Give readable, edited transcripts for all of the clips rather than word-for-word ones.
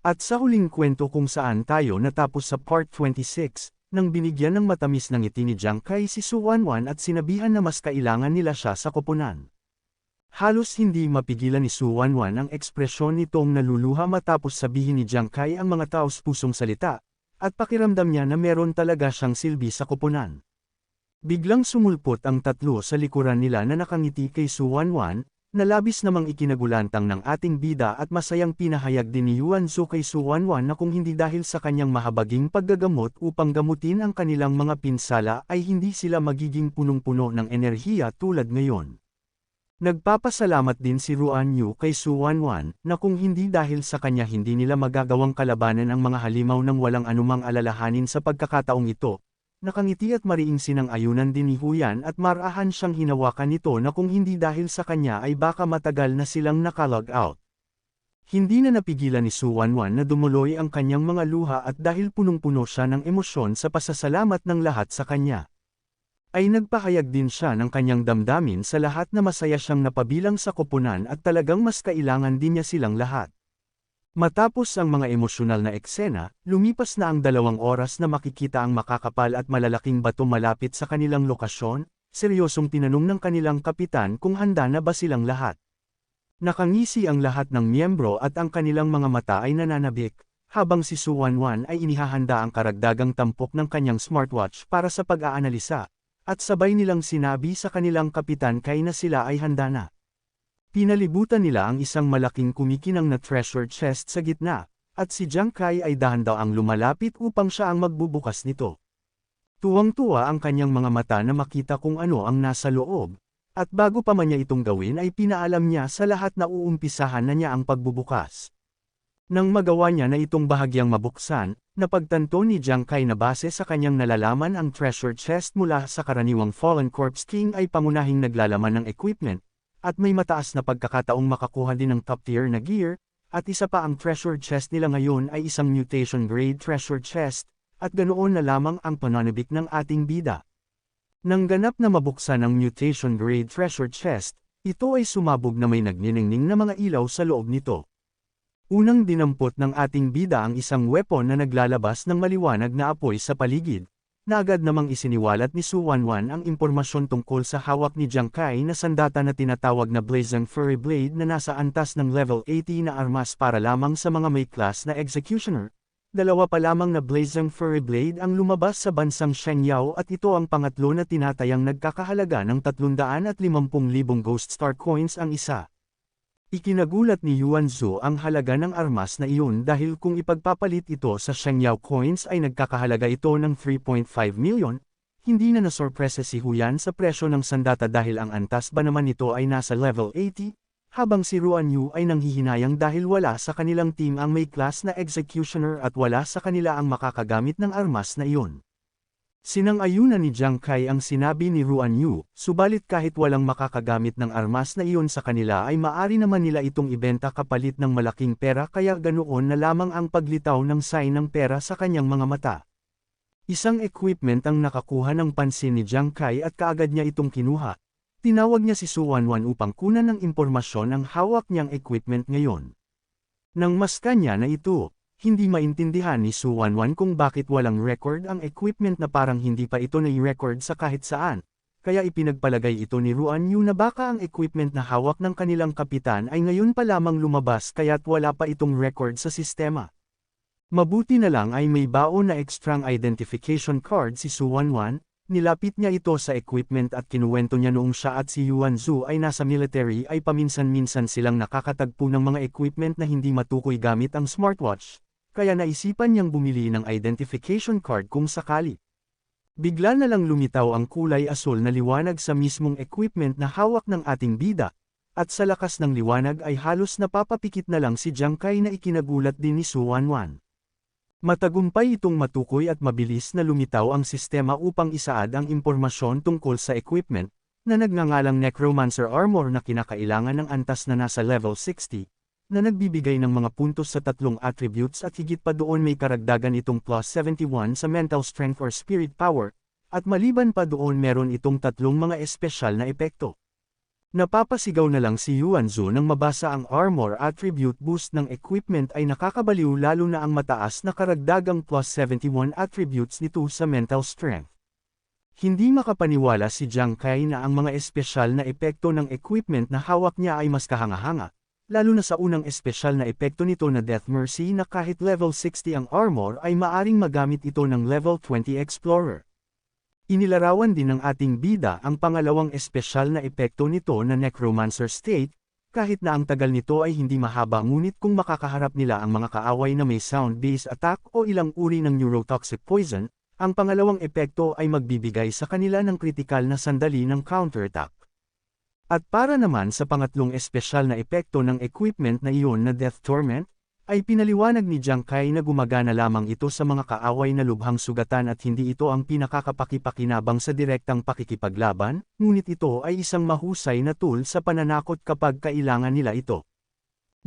At sa huling kwento kung saan tayo natapos sa part 26, nang binigyan ng matamis ng ngiti ni Jiang Kai si Su Wanwan at sinabihan na mas kailangan nila siya sa koponan. Halos hindi mapigilan ni Su Wanwan ang ekspresyon nitong naluluha matapos sabihin ni Jiang Kai ang mga taos-pusong salita, at pakiramdam niya na meron talaga siyang silbi sa koponan. Biglang sumulpot ang tatlo sa likuran nila na nakangiti kay Su Wanwan, na labis namang ikinagulantang ng ating bida at masayang pinahayag din ni Yuan Zhu kay Su Wanwan na kung hindi dahil sa kanyang mahabaging paggagamot upang gamutin ang kanilang mga pinsala ay hindi sila magiging punong-puno ng enerhiya tulad ngayon. Nagpapasalamat din si Ruan Yu kay Su Wanwan na kung hindi dahil sa kanya hindi nila magagawang kalabanan ang mga halimaw ng walang anumang alalahanin sa pagkakataong ito. Nakangiti at mariing sinang-ayunan din ni Huyan at marahan siyang hinawakan nito na kung hindi dahil sa kanya ay baka matagal na silang nakalog out. Hindi na napigilan ni Su Wanwan na dumuloy ang kanyang mga luha at dahil punong-puno siya ng emosyon sa pasasalamat ng lahat sa kanya. Ay nagpahayag din siya ng kanyang damdamin sa lahat na masaya siyang napabilang sa koponan at talagang mas kailangan din niya silang lahat. Matapos ang mga emosyonal na eksena, lumipas na ang 2 oras na makikita ang makakapal at malalaking bato malapit sa kanilang lokasyon, seryosong tinanong ng kanilang kapitan kung handa na ba silang lahat. Nakangisi ang lahat ng miyembro at ang kanilang mga mata ay nananabik, habang si Su Wanwan ay inihahanda ang karagdagang tampok ng kanyang smartwatch para sa pag-aanalisa, at sabay nilang sinabi sa kanilang kapitan kay na sila ay handa na. Pinalibutan nila ang isang malaking kumikinang na treasure chest sa gitna, at si Jiang Kai ay dahan-daw ang lumalapit upang siya ang magbubukas nito. Tuwang-tuwa ang kanyang mga mata na makita kung ano ang nasa loob, at bago pa man niya itong gawin ay pinaalam niya sa lahat na uumpisahan na niya ang pagbubukas. Nang magawa niya na itong bahagyang mabuksan, napagtanto ni Jiang Kai na base sa kanyang nalalaman ang treasure chest mula sa karaniwang Fallen Corpse King ay pangunahing naglalaman ng equipment, at may mataas na pagkakataong makakuha din ng top-tier na gear, at isa pa ang treasure chest nila ngayon ay isang mutation-grade treasure chest, at ganoon na lamang ang pananabik ng ating bida. Nang ganap na mabuksan ang mutation-grade treasure chest, ito ay sumabog na may nagniningning na mga ilaw sa loob nito. Unang dinampot ng ating bida ang isang weapon na naglalabas ng maliwanag na apoy sa paligid. Na agad namang isiniwalat ni Su Wanwan ang impormasyon tungkol sa hawak ni Jiang Kai na sandata na tinatawag na Blazing Fury Blade na nasa antas ng level 80 na armas para lamang sa mga may class na executioner. 2 pa lamang na Blazing Fury Blade ang lumabas sa bansang Shenyao at ito ang pangatlo na tinatayang nagkakahalaga ng 350,000 Ghost Star Coins ang isa. Ikinagulat ni Yuan Zhu ang halaga ng armas na iyon dahil kung ipagpapalit ito sa Shenyao coins ay nagkakahalaga ito ng 3.5 million, hindi na nasorpresa si Huyan sa presyo ng sandata dahil ang antas ba naman nito ay nasa level 80, habang si Ruan Yu ay nanghihinayang dahil wala sa kanilang team ang may class na executioner at wala sa kanila ang makakagamit ng armas na iyon. Sinang-ayunan ni Jiang Kai ang sinabi ni Ruan Yu, subalit kahit walang makakagamit ng armas na iyon sa kanila ay maari naman nila itong ibenta kapalit ng malaking pera kaya ganoon na lamang ang paglitaw ng sign ng pera sa kanyang mga mata. Isang equipment ang nakakuha ng pansin ni Jiang Kai at kaagad niya itong kinuha. Tinawag niya si Su Wanwan upang kunan ng impormasyon ang hawak niyang equipment ngayon. Nang maska niya na ito, hindi maintindihan ni Su Wanwan kung bakit walang record ang equipment na parang hindi pa ito nai-record sa kahit saan, kaya ipinagpalagay ito ni Ruan Yu na baka ang equipment na hawak ng kanilang kapitan ay ngayon pa lamang lumabas kaya't wala pa itong record sa sistema. Mabuti na lang ay may baon na extrang identification card si Su Wanwan, nilapit niya ito sa equipment at kinuwento niya noong siya at si Yuan Zhu ay nasa military ay paminsan-minsan silang nakakatagpo ng mga equipment na hindi matukoy gamit ang smartwatch. Kaya naisipan niyang bumili ng identification card kung sakali. Bigla na lang lumitaw ang kulay asul na liwanag sa mismong equipment na hawak ng ating bida, at sa lakas ng liwanag ay halos napapapikit na lang si Jiang Kai na ikinagulat din ni Su Wanwan. Matagumpay itong matukoy at mabilis na lumitaw ang sistema upang isaad ang impormasyon tungkol sa equipment, na nagngangalang Necromancer Armor na kinakailangan ng antas na nasa level 60, na nagbibigay ng mga puntos sa 3 attributes at higit pa doon may karagdagan itong plus 71 sa mental strength or spirit power, at maliban pa doon meron itong 3 mga espesyal na epekto. Napapasigaw na lang si Yuanzu nang mabasa ang armor attribute boost ng equipment ay nakakabaliw lalo na ang mataas na karagdagang plus 71 attributes nito sa mental strength. Hindi makapaniwala si Jiang Kai na ang mga espesyal na epekto ng equipment na hawak niya ay mas kahanga-hanga, lalo na sa unang espesyal na epekto nito na Death Mercy na kahit level 60 ang armor ay maaring magamit ito ng level 20 Explorer. Inilarawan din ng ating bida ang pangalawang espesyal na epekto nito na Necromancer State, kahit na ang tagal nito ay hindi mahaba ngunit kung makakaharap nila ang mga kaaway na may sound-based attack o ilang uri ng neurotoxic poison, ang pangalawang epekto ay magbibigay sa kanila ng kritikal na sandali ng counterattack. At para naman sa pangatlong espesyal na epekto ng equipment na iyon na Death Torment, ay pinaliwanag ni Jiang Kai na gumagana lamang ito sa mga kaaway na lubhang sugatan at hindi ito ang pinakakapakipakinabang sa direktang pakikipaglaban, ngunit ito ay isang mahusay na tool sa pananakot kapag kailangan nila ito.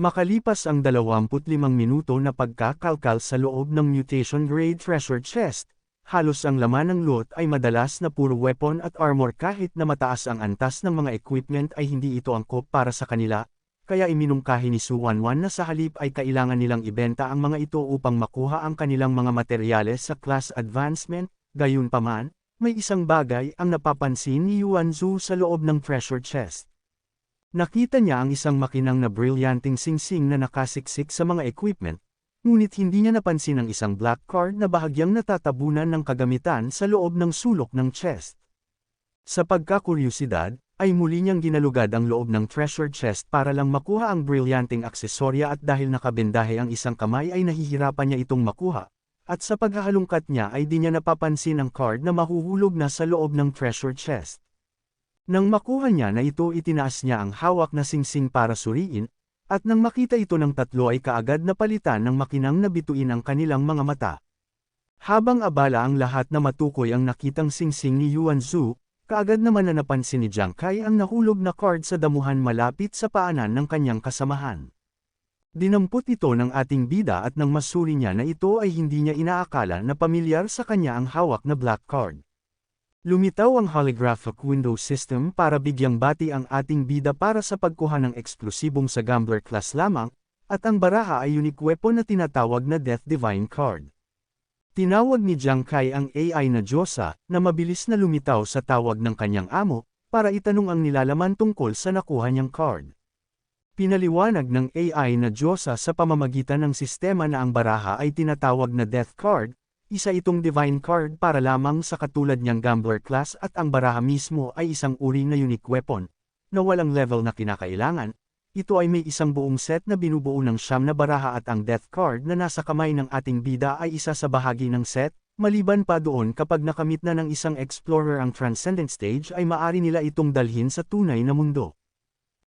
Makalipas ang 25 minuto na pagkakalkal sa loob ng Mutation Grade Treasure Chest, halos ang laman ng loot ay madalas na puro weapon at armor kahit na mataas ang antas ng mga equipment ay hindi ito angkop para sa kanila. Kaya iminungkahi ni Su Wanwan na sa halip ay kailangan nilang ibenta ang mga ito upang makuha ang kanilang mga materyales sa class advancement, gayunpaman, may isang bagay ang napapansin ni Yuanzu sa loob ng treasure chest. Nakita niya ang isang makinang na brilyanting singsing na nakasiksik sa mga equipment, ngunit hindi niya napansin ang isang black card na bahagyang natatabunan ng kagamitan sa loob ng sulok ng chest. Sa pagkakuryosidad, ay muli niyang ginalugad ang loob ng treasure chest para lang makuha ang brilyanting aksesorya at dahil nakabendahe ang isang kamay ay nahihirapan niya itong makuha, at sa paghahalungkat niya ay di niya napapansin ang card na mahuhulog na sa loob ng treasure chest. Nang makuha niya na ito itinaas niya ang hawak na singsing para suriin, at nang makita ito ng tatlo ay kaagad na palitan ng makinang na bituin ang kanilang mga mata. Habang abala ang lahat na matukoy ang nakitang singsing ni Yuanzu, kaagad naman na napansin ni Jiang Kai ang nahulog na card sa damuhan malapit sa paanan ng kanyang kasamahan. Dinampot ito ng ating bida at nang masuri niya na ito ay hindi niya inaakala na pamilyar sa kanya ang hawak na black card. Lumitaw ang holographic window system para bigyang bati ang ating bida para sa pagkuha ng eksklusibong sa gambler class lamang, at ang baraha ay unique weapon na tinatawag na Death Divine card. Tinawag ni Jiang Kai ang AI na Diyosa, na mabilis na lumitaw sa tawag ng kanyang amo, para itanong ang nilalaman tungkol sa nakuha niyang card. Pinaliwanag ng AI na Diyosa sa pamamagitan ng sistema na ang baraha ay tinatawag na Death Card, isa itong Divine Card para lamang sa katulad niyang Gambler class at ang baraha mismo ay isang uri na unique weapon, na walang level na kinakailangan. Ito ay may isang buong set na binubuo ng 9 na baraha at ang Death Card na nasa kamay ng ating bida ay isa sa bahagi ng set, maliban pa doon kapag nakamit na ng isang explorer ang Transcendent Stage ay maari nila itong dalhin sa tunay na mundo.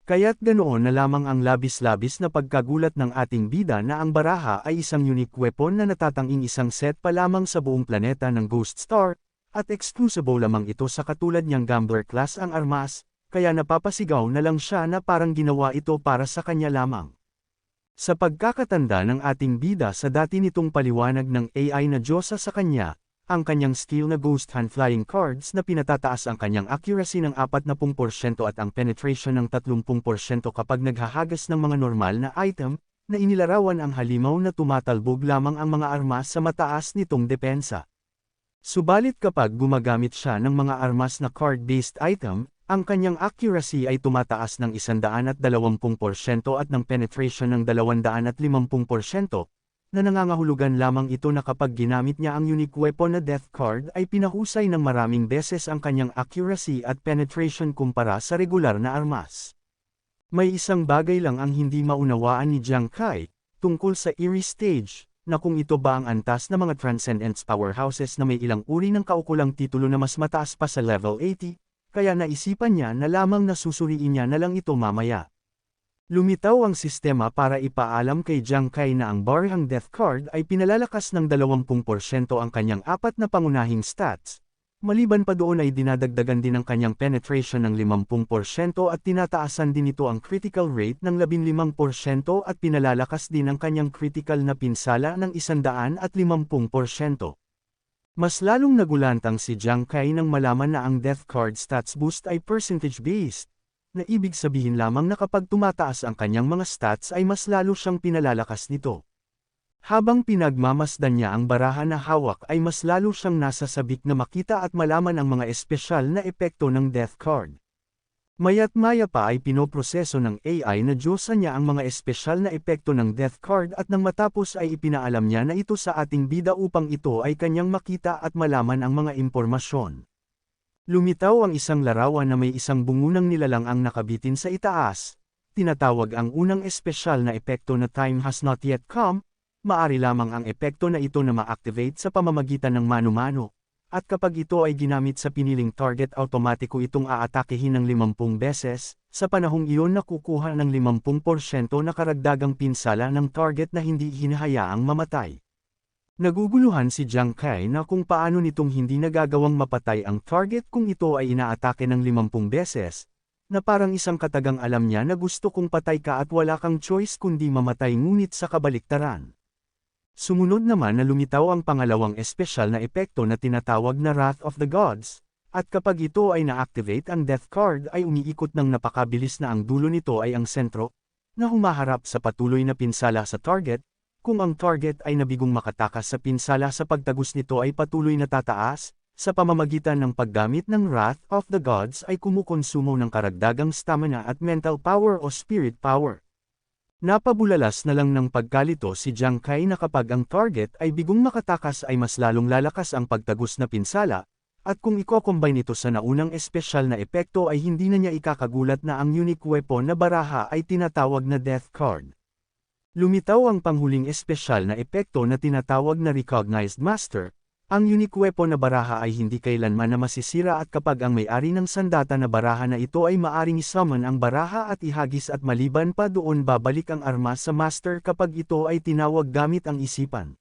Kaya't ganoon na lamang ang labis-labis na pagkagulat ng ating bida na ang baraha ay isang unique weapon na natatanging isang set pa lamang sa buong planeta ng Ghost Star, at exclusive lamang ito sa katulad niyang Gambler class ang armas, kaya napapasigaw na lang siya na parang ginawa ito para sa kanya lamang. Sa pagkakatanda ng ating bida sa dati nitong paliwanag ng AI na Diyosa sa kanya, ang kanyang skill na Ghost Hand Flying Cards na pinatataas ang kanyang accuracy ng 40% at ang penetration ng 30% kapag naghahagas ng mga normal na item, na inilarawan ang halimaw na tumatalbog lamang ang mga armas sa mataas nitong depensa. Subalit kapag gumagamit siya ng mga armas na card-based item, ang kanyang accuracy ay tumataas ng 120% at ng penetration ng 250%, na nangangahulugan lamang ito na kapag ginamit niya ang unique weapon na Death Card ay pinahusay ng maraming beses ang kanyang accuracy at penetration kumpara sa regular na armas. May isang bagay lang ang hindi maunawaan ni Jiang Kai, tungkol sa Eerie Stage, na kung ito ba ang antas na mga Transcendence powerhouses na may ilang uri ng kaukulang titulo na mas mataas pa sa level 80, kaya naisipan niya na lamang na susuriin niya na lang ito mamaya. Lumitaw ang sistema para ipaalam kay Jiang Kai na ang barahang Death Card ay pinalalakas ng 20% ang kanyang 4 na pangunahing stats. Maliban pa doon ay dinadagdagan din ang kanyang penetration ng 50% at tinataasan din ito ang critical rate ng 15% at pinalalakas din ang kanyang critical na pinsala ng 150%. Mas lalong nagulantang si Jiang Kai nang malaman na ang Death Card stats boost ay percentage-based. na ibig sabihin lamang na kapag tumataas ang kanyang mga stats ay mas lalo siyang pinalalakas nito. Habang pinagmamasdan niya ang baraha na hawak ay mas lalo siyang nasasabik na makita at malaman ang mga espesyal na epekto ng death card. Maya't maya pa ay pinoproseso ng AI na diyosa niya ang mga espesyal na epekto ng death card at nang matapos ay ipinaalam niya na ito sa ating bida upang ito ay kanyang makita at malaman ang mga impormasyon. Lumitaw ang isang larawan na may isang bungunang nilalang ang nakabitin sa itaas. Tinatawag ang unang espesyal na epekto na time has not yet come. Maari lamang ang epekto na ito na ma-activate sa pamamagitan ng mano-mano, at kapag ito ay ginamit sa piniling target automatiko itong aatakehin ng 50 beses, sa panahong iyon nakukuha ng 50% na karagdagang pinsala ng target na hindi hinahayaang mamatay. Naguguluhan si Jiang Kai na kung paano nitong hindi nagagawang mapatay ang target kung ito ay inaatake ng 50 beses, na parang isang katagang alam niya na gusto kong patay ka at wala kang choice kundi mamatay ngunit sa kabaliktaran. Sumunod naman na lumitaw ang pangalawang espesyal na epekto na tinatawag na Wrath of the Gods, at kapag ito ay na-activate ang death card ay umiikot ng napakabilis na ang dulo nito ay ang sentro, na humaharap sa patuloy na pinsala sa target, kung ang target ay nabigong makatakas sa pinsala sa pagtagos nito ay patuloy na tataas, sa pamamagitan ng paggamit ng Wrath of the Gods ay kumukonsumo ng karagdagang stamina at mental power o spirit power. Napabulalas na lang ng pagkalito si Jiang Kai na kapag ang target ay bigong makatakas ay mas lalong lalakas ang pagtagos na pinsala, at kung iko-combine ito sa naunang espesyal na epekto ay hindi na niya ikakagulat na ang unique weapon na baraha ay tinatawag na death card. Lumitaw ang panghuling espesyal na epekto na tinatawag na Recognized Master. Ang unique weapon na baraha ay hindi kailanman na masisira at kapag ang may-ari ng sandata na baraha na ito ay maaring isummon ang baraha at ihagis at maliban pa doon babalik ang armas sa master kapag ito ay tinawag gamit ang isipan.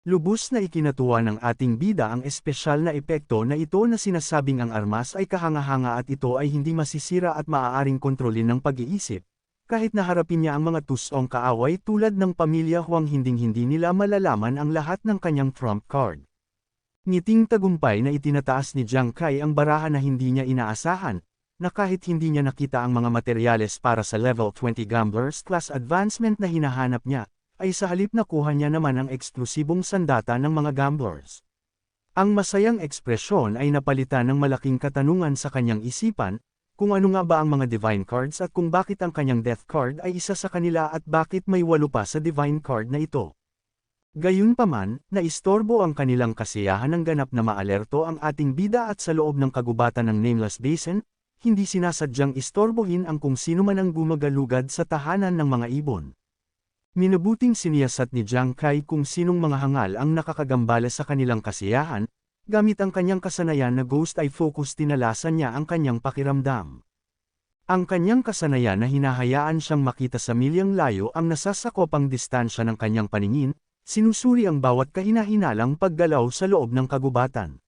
Lubos na ikinatuwa ng ating bida ang espesyal na epekto na ito na sinasabing ang armas ay kahanga-hanga at ito ay hindi masisira at maaaring kontrolin ng pag-iisip. Kahit naharapin niya ang mga tusong kaaway tulad ng pamilya Huang hinding-hindi nila malalaman ang lahat ng kanyang trump card. Ngiting tagumpay na itinataas ni Jiang Kai ang baraha na hindi niya inaasahan, na kahit hindi niya nakita ang mga materyales para sa level 20 Gamblers class advancement na hinahanap niya, ay sa halip nakuha niya naman ang eksklusibong sandata ng mga gamblers. Ang masayang ekspresyon ay napalitan ng malaking katanungan sa kanyang isipan, kung ano nga ba ang mga divine cards at kung bakit ang kanyang death card ay isa sa kanila at bakit may 8 pa sa divine card na ito. Gayunpaman, naistorbo ang kanilang kasiyahan ng ganap na maalerto ang ating bida at sa loob ng kagubatan ng Nameless Basin, hindi sinasadyang istorbohin ang kung sino man ang gumagalugad sa tahanan ng mga ibon. Minabuting siniyasat ni Jiang Kai kung sinong mga hangal ang nakakagambala sa kanilang kasiyahan, gamit ang kanyang kasanayan na ghost eye focus tinalasan niya ang kanyang pakiramdam. Ang kanyang kasanayan na hinahayaan siyang makita sa milyang layo ang nasasakopang distansya ng kanyang paningin, sinusuri ang bawat kahina-hinalang paggalaw sa loob ng kagubatan.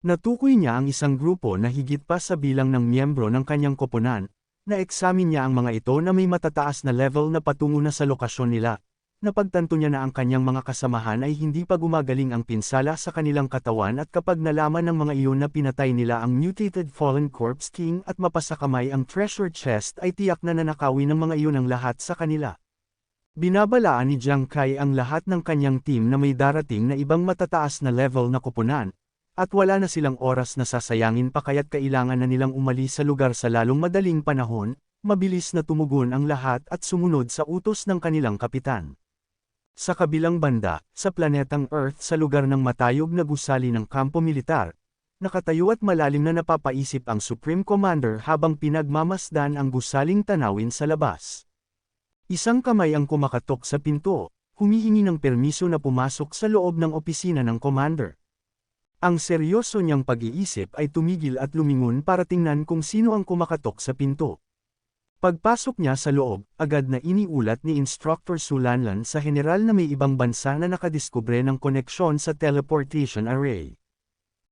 Natukoy niya ang isang grupo na higit pa sa bilang ng miyembro ng kanyang koponan, na-examine niya ang mga ito na may matataas na level na patungo na sa lokasyon nila. Napagtanto niya na ang kanyang mga kasamahan ay hindi pa gumagaling ang pinsala sa kanilang katawan at kapag nalaman ng mga iyon na pinatay nila ang mutated Fallen Corpse King at mapasakamay ang treasure chest ay tiyak na nanakawin ng mga iyon ang lahat sa kanila. Binabalaan ni Jiang Kai ang lahat ng kanyang team na may darating na ibang matataas na level na koponan, at wala na silang oras na sasayangin pa kaya't kailangan na nilang umalis sa lugar sa lalong madaling panahon, mabilis na tumugon ang lahat at sumunod sa utos ng kanilang kapitan. Sa kabilang banda, sa planetang Earth sa lugar ng matayog na gusali ng kampo militar, nakatayo at malalim na napapaisip ang Supreme Commander habang pinagmamasdan ang gusaling tanawin sa labas. Isang kamay ang kumakatok sa pinto, humihingi ng permiso na pumasok sa loob ng opisina ng commander. Ang seryoso niyang pag-iisip ay tumigil at lumingon para tingnan kung sino ang kumakatok sa pinto. Pagpasok niya sa loob, agad na iniulat ni Instructor Sulanlan sa general na may ibang bansa na nakadiskubre ng koneksyon sa teleportation array.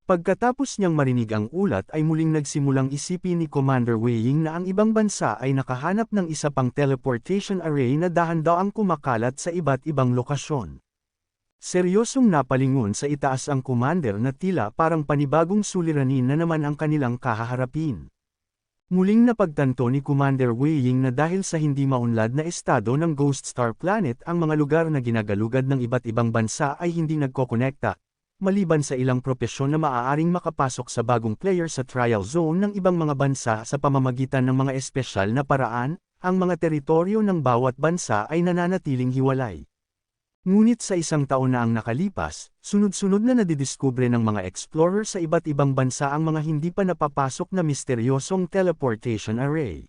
Pagkatapos niyang marinig ang ulat ay muling nagsimulang isipin ni Commander Wei Ying na ang ibang bansa ay nakahanap ng isa pang teleportation array na dahan-daang kumakalat sa iba't ibang lokasyon. Seryosong napalingon sa itaas ang commander na tila parang panibagong suliranin na naman ang kanilang kahaharapin. Muling napagtanto ni Commander Wei Ying na dahil sa hindi maunlad na estado ng Ghost Star Planet ang mga lugar na ginagalugad ng iba't ibang bansa ay hindi nagkokonekta, maliban sa ilang propesyon na maaaring makapasok sa bagong player sa trial zone ng ibang mga bansa sa pamamagitan ng mga espesyal na paraan, ang mga teritoryo ng bawat bansa ay nananatiling hiwalay. Ngunit sa isang taon na ang nakalipas, sunod-sunod na nadidiskubre ng mga explorer sa iba't ibang bansa ang mga hindi pa napapasok na misteryosong teleportation array.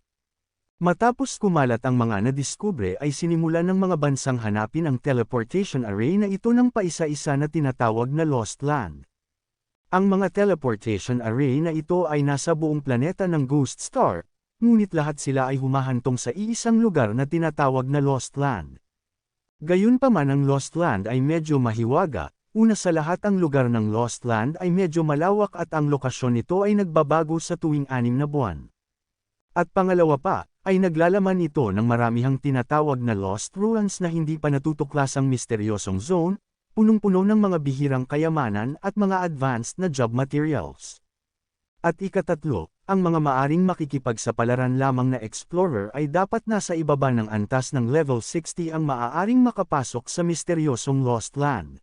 Matapos kumalat ang mga nadiskubre ay sinimulan ng mga bansang hanapin ang teleportation array na ito ng paisa-isa na tinatawag na Lost Land. Ang mga teleportation array na ito ay nasa buong planeta ng Ghost Star, ngunit lahat sila ay humahantong sa iisang lugar na tinatawag na Lost Land. Gayunpaman ang Lost Land ay medyo mahiwaga, una sa lahat ang lugar ng Lost Land ay medyo malawak at ang lokasyon nito ay nagbabago sa tuwing 6 na buwan. At pangalawa pa, ay naglalaman ito ng maramihang tinatawag na Lost Ruins na hindi pa natutuklasang misteryosong zone, punong-puno ng mga bihirang kayamanan at mga advanced na job materials. At ikatatlo, ang mga maaring makikipagsapalaran lamang na explorer ay dapat nasa ibaba ng antas ng level 60 ang maaaring makapasok sa misteryosong Lost Land.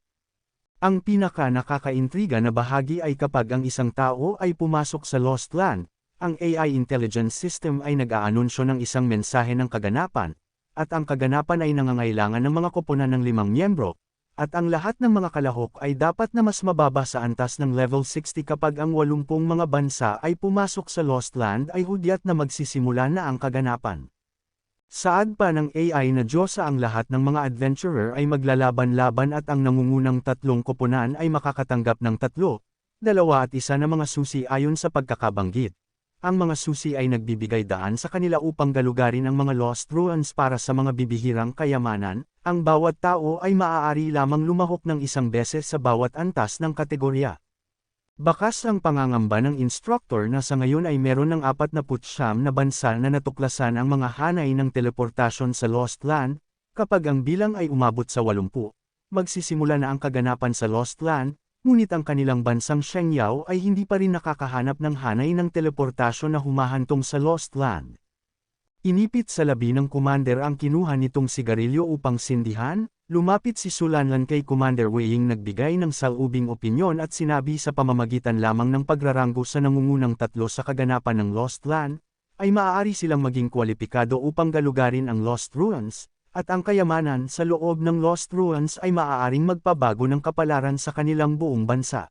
Ang pinaka-nakakaintriga na bahagi ay kapag ang isang tao ay pumasok sa Lost Land, ang AI intelligence system ay nag-aanunsyo ng isang mensahe ng kaganapan, at ang kaganapan ay nangangailangan ng mga koponan ng 5 miyembro, at ang lahat ng mga kalahok ay dapat na mas mababa sa antas ng level 60 kapag ang 80 mga bansa ay pumasok sa Lost Land ay hudyat na magsisimula na ang kaganapan. Saad pa ng AI na Diyosa ang lahat ng mga adventurer ay maglalaban-laban at ang nangungunang 3 koponan ay makakatanggap ng 3, 2 at 1 na mga susi ayon sa pagkakabanggit. Ang mga susi ay nagbibigay daan sa kanila upang galugarin ang mga Lost Ruins para sa mga bibihirang kayamanan. Ang bawat tao ay maaari lamang lumahok ng 1 beses sa bawat antas ng kategorya. Bakas ang pangangamba ng instructor na sa ngayon ay meron ng 49 na bansa na natuklasan ang mga hanay ng teleportasyon sa Lost Land, kapag ang bilang ay umabot sa 80, magsisimula na ang kaganapan sa Lost Land, ngunit ang kanilang bansang Shengyao ay hindi pa rin nakakahanap ng hanay ng teleportasyon na humahantong sa Lost Land. Inipit sa labi ng commander ang kinuha nitong sigarilyo upang sindihan, lumapit si Sulanlan kay Commander Wei Ying nagbigay ng salubing opinyon at sinabi sa pamamagitan lamang ng pagraranggo sa nangungunang 3 sa kaganapan ng Lost Land, ay maaari silang maging kwalipikado upang galugarin ang Lost Ruins, at ang kayamanan sa loob ng Lost Ruins ay maaaring magpabago ng kapalaran sa kanilang buong bansa.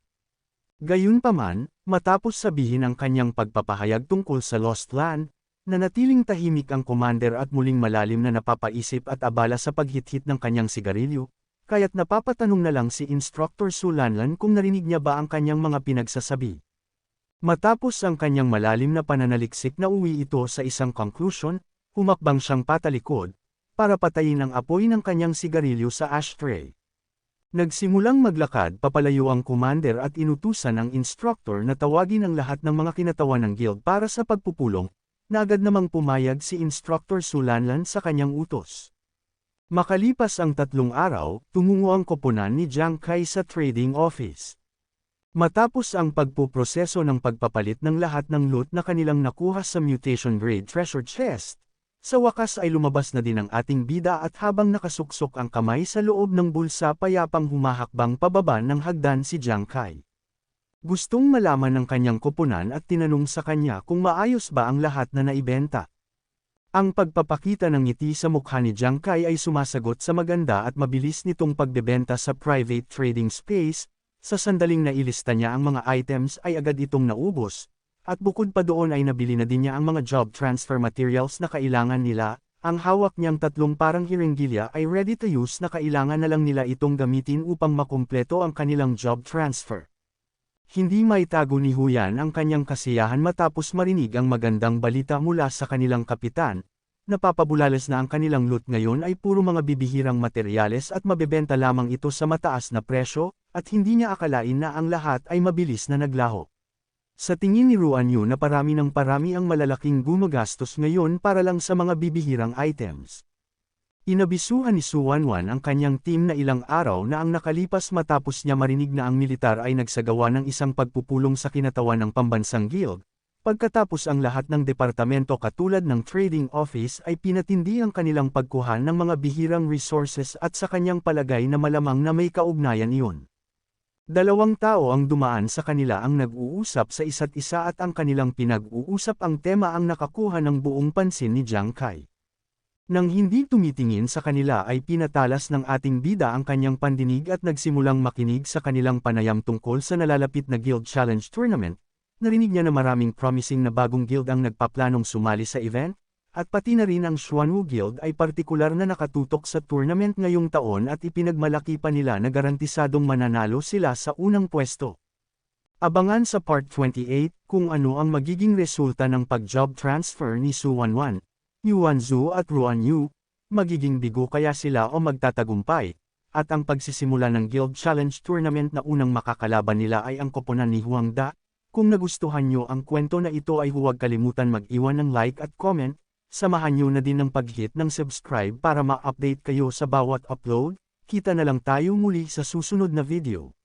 Gayunpaman, matapos sabihin ang kanyang pagpapahayag tungkol sa Lost Land, nanatiling tahimik ang commander at muling malalim na napapaisip at abala sa paghit-hit ng kanyang sigarilyo, kaya't napapatanong na lang si Instructor Sulanlan kung narinig niya ba ang kanyang mga pinagsasabi. Matapos ang kanyang malalim na pananaliksik na uwi ito sa isang conclusion, humakbang siyang patalikod, para patayin ang apoy ng kanyang sigarilyo sa ashtray. Nagsimulang maglakad papalayo ang commander at inutusan ang instructor na tawagin ang lahat ng mga kinatawan ng guild para sa pagpupulong, na agad namang pumayag si Instructor Sulanlan sa kanyang utos. Makalipas ang 3 araw, tumungo ang koponan ni Jiang Kai sa trading office. Matapos ang pagpuproseso ng pagpapalit ng lahat ng loot na kanilang nakuha sa mutation grade treasure chest, sa wakas ay lumabas na din ang ating bida at habang nakasuksok ang kamay sa loob ng bulsa payapang humahakbang pababa ng hagdan si Jiang Kai. Gustong malaman ng kanyang koponan at tinanong sa kanya kung maayos ba ang lahat na naibenta. Ang pagpapakita ng ngiti sa mukha ni Jiang Kai ay sumasagot sa maganda at mabilis nitong pagbebenta sa private trading space, sa sandaling nailista niya ang mga items ay agad itong naubos, at bukod pa doon ay nabili na din niya ang mga job transfer materials na kailangan nila. Ang hawak niyang 3 parang hiringgilya ay ready to use na kailangan na lang nila itong gamitin upang makumpleto ang kanilang job transfer. Hindi maitago ni Huyan ang kanyang kasiyahan matapos marinig ang magandang balita mula sa kanilang kapitan. Napapabulalas na ang kanilang loot ngayon ay puro mga bibihirang materyales at mabebenta lamang ito sa mataas na presyo, at hindi niya akalain na ang lahat ay mabilis na naglaho. Sa tingin ni Ruan Yu na parami ng parami ang malalaking gumagastos ngayon para lang sa mga bibihirang items. Inabisuhan ni Su Wanwan ang kanyang team na ilang araw na ang nakalipas matapos niya marinig na ang militar ay nagsagawa ng isang pagpupulong sa kinatawan ng pambansang guild, Pagkatapos ang lahat ng departamento katulad ng trading office ay pinatindi ang kanilang pagkuha ng mga bihirang resources at sa kanyang palagay na malamang na may kaugnayan iyon. Dalawang tao ang dumaan sa kanila ang nag-uusap sa isa't isa at ang kanilang pinag-uusap ang tema ang nakakuha ng buong pansin ni Jiang Kai. Nang hindi tumitingin sa kanila ay pinatalas ng ating bida ang kanyang pandinig at nagsimulang makinig sa kanilang panayam tungkol sa nalalapit na Guild Challenge Tournament. Narinig niya na maraming promising na bagong guild ang nagpaplanong sumali sa event, at pati na rin ang Xuanwu Guild ay partikular na nakatutok sa tournament ngayong taon at ipinagmalaki pa nila na garantisadong mananalo sila sa unang pwesto. Abangan sa Part 28 kung ano ang magiging resulta ng pag-job transfer ni Su Wanwan, Yuan Zhu at Ruan Yu, magiging bigo kaya sila o magtatagumpay, at ang pagsisimula ng Guild Challenge Tournament na unang makakalaban nila ay ang koponan ni Huang Da. Kung nagustuhan nyo ang kwento na ito ay huwag kalimutan mag-iwan ng like at comment, samahan nyo na din ng pag-hit ng subscribe para ma-update kayo sa bawat upload. Kita na lang tayo muli sa susunod na video.